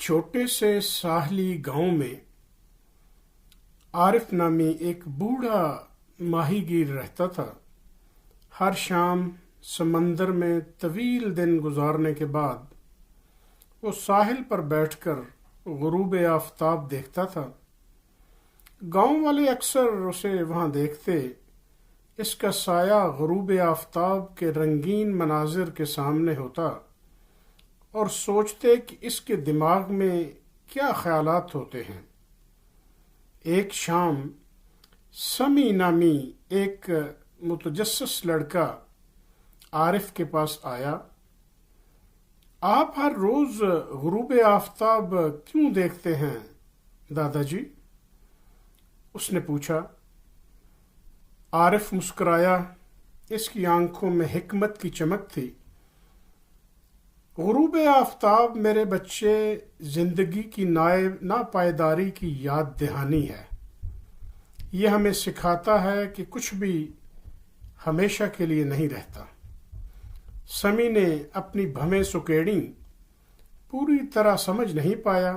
چھوٹے سے ساحلی گاؤں میں عارف نامی ایک بوڑھا ماہی گیر رہتا تھا۔ ہر شام سمندر میں طویل دن گزارنے کے بعد وہ ساحل پر بیٹھ کر غروب آفتاب دیکھتا تھا۔ گاؤں والے اکثر اسے وہاں دیکھتے، اس کا سایہ غروب آفتاب کے رنگین مناظر کے سامنے ہوتا اور سوچتے کہ اس کے دماغ میں کیا خیالات ہوتے ہیں۔ ایک شام سمی نامی ایک متجسس لڑکا عارف کے پاس آیا۔ آپ ہر روز غروب آفتاب کیوں دیکھتے ہیں دادا جی؟ اس نے پوچھا۔ عارف مسکرایا، اس کی آنکھوں میں حکمت کی چمک تھی۔ غروب آفتاب میرے بچے زندگی کی ناپائیداری کی یاد دہانی ہے۔ یہ ہمیں سکھاتا ہے کہ کچھ بھی ہمیشہ کے لیے نہیں رہتا۔ سمی نے اپنی بھویں سکیڑیں، پوری طرح سمجھ نہیں پایا،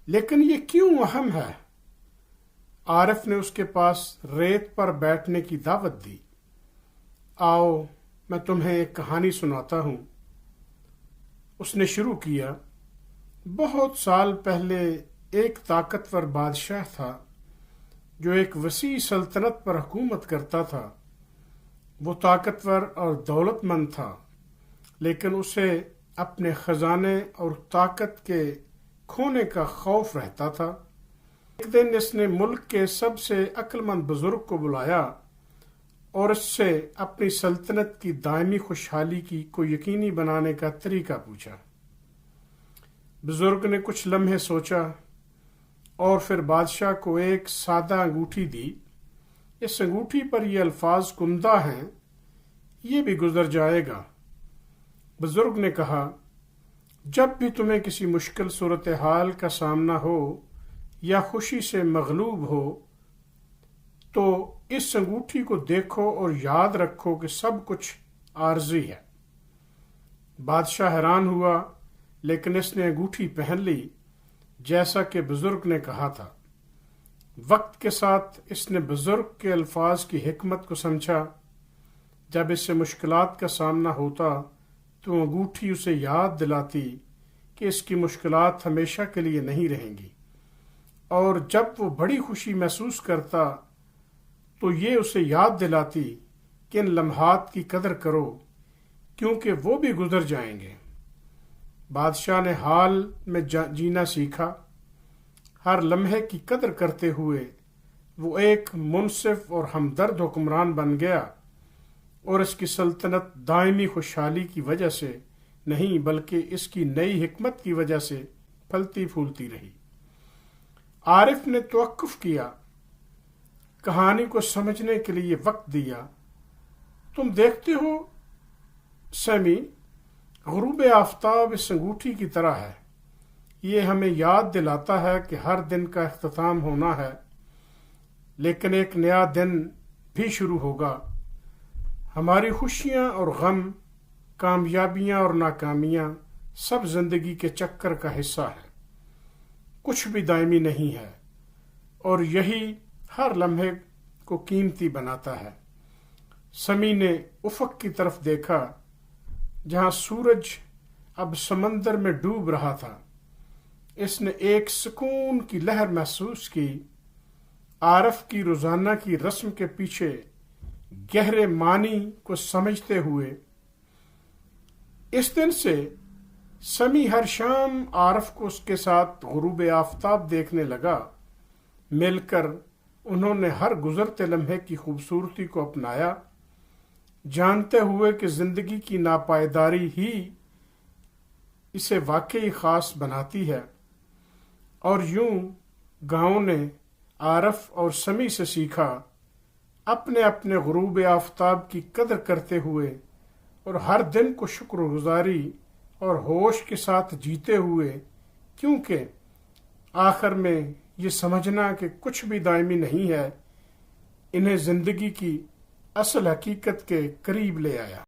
لیکن یہ کیوں اہم ہے؟ عارف نے اس کے پاس ریت پر بیٹھنے کی دعوت دی۔ آؤ میں تمہیں ایک کہانی سناتا ہوں۔ اس نے شروع کیا۔ بہت سال پہلے ایک طاقتور بادشاہ تھا جو ایک وسیع سلطنت پر حکومت کرتا تھا۔ وہ طاقتور اور دولت مند تھا، لیکن اسے اپنے خزانے اور طاقت کے کھونے کا خوف رہتا تھا۔ ایک دن اس نے ملک کے سب سے عقل مند بزرگ کو بلایا اور اس سے اپنی سلطنت کی دائمی خوشحالی کو یقینی بنانے کا طریقہ پوچھا۔ بزرگ نے کچھ لمحے سوچا اور پھر بادشاہ کو ایک سادہ انگوٹھی دی۔ اس انگوٹھی پر یہ الفاظ کندہ ہیں، یہ بھی گزر جائے گا۔ بزرگ نے کہا، جب بھی تمہیں کسی مشکل صورتحال کا سامنا ہو یا خوشی سے مغلوب ہو تو اس انگوٹھی کو دیکھو اور یاد رکھو کہ سب کچھ عارضی ہے۔ بادشاہ حیران ہوا، لیکن اس نے انگوٹھی پہن لی جیسا کہ بزرگ نے کہا تھا۔ وقت کے ساتھ اس نے بزرگ کے الفاظ کی حکمت کو سمجھا۔ جب اس سے مشکلات کا سامنا ہوتا تو انگوٹھی اسے یاد دلاتی کہ اس کی مشکلات ہمیشہ کے لیے نہیں رہیں گی، اور جب وہ بڑی خوشی محسوس کرتا تو یہ اسے یاد دلاتی کہ ان لمحات کی قدر کرو کیونکہ وہ بھی گزر جائیں گے۔ بادشاہ نے حال میں جینا سیکھا۔ ہر لمحے کی قدر کرتے ہوئے وہ ایک منصف اور ہمدرد حکمران بن گیا، اور اس کی سلطنت دائمی خوشحالی کی وجہ سے نہیں بلکہ اس کی نئی حکمت کی وجہ سے پھلتی پھولتی رہی۔ عارف نے توقف کیا، کہانی کو سمجھنے کے لیے وقت دیا۔ تم دیکھتے ہو سیمی، غروب آفتاب اس انگوٹھی کی طرح ہے۔ یہ ہمیں یاد دلاتا ہے کہ ہر دن کا اختتام ہونا ہے، لیکن ایک نیا دن بھی شروع ہوگا۔ ہماری خوشیاں اور غم، کامیابیاں اور ناکامیاں سب زندگی کے چکر کا حصہ ہیں۔ کچھ بھی دائمی نہیں ہے، اور یہی ہر لمحے کو قیمتی بناتا ہے۔ سمی نے افق کی طرف دیکھا جہاں سورج اب سمندر میں ڈوب رہا تھا۔ اس نے ایک سکون کی لہر محسوس کی۔ عارف کی روزانہ کی رسم کے پیچھے گہرے معنی کو سمجھتے ہوئے اس دن سے سمی ہر شام عارف کو اس کے ساتھ غروب آفتاب دیکھنے لگا۔ مل کر انہوں نے ہر گزرتے لمحے کی خوبصورتی کو اپنایا، جانتے ہوئے کہ زندگی کی ناپائیداری ہی اسے واقعی خاص بناتی ہے۔ اور یوں گاؤں نے عارف اور سمی سے سیکھا، اپنے اپنے غروب آفتاب کی قدر کرتے ہوئے اور ہر دن کو شکر گزاری اور ہوش کے ساتھ جیتے ہوئے، کیونکہ آخر میں یہ سمجھنا کہ کچھ بھی دائمی نہیں ہے، انہیں زندگی کی اصل حقیقت کے قریب لے آیا۔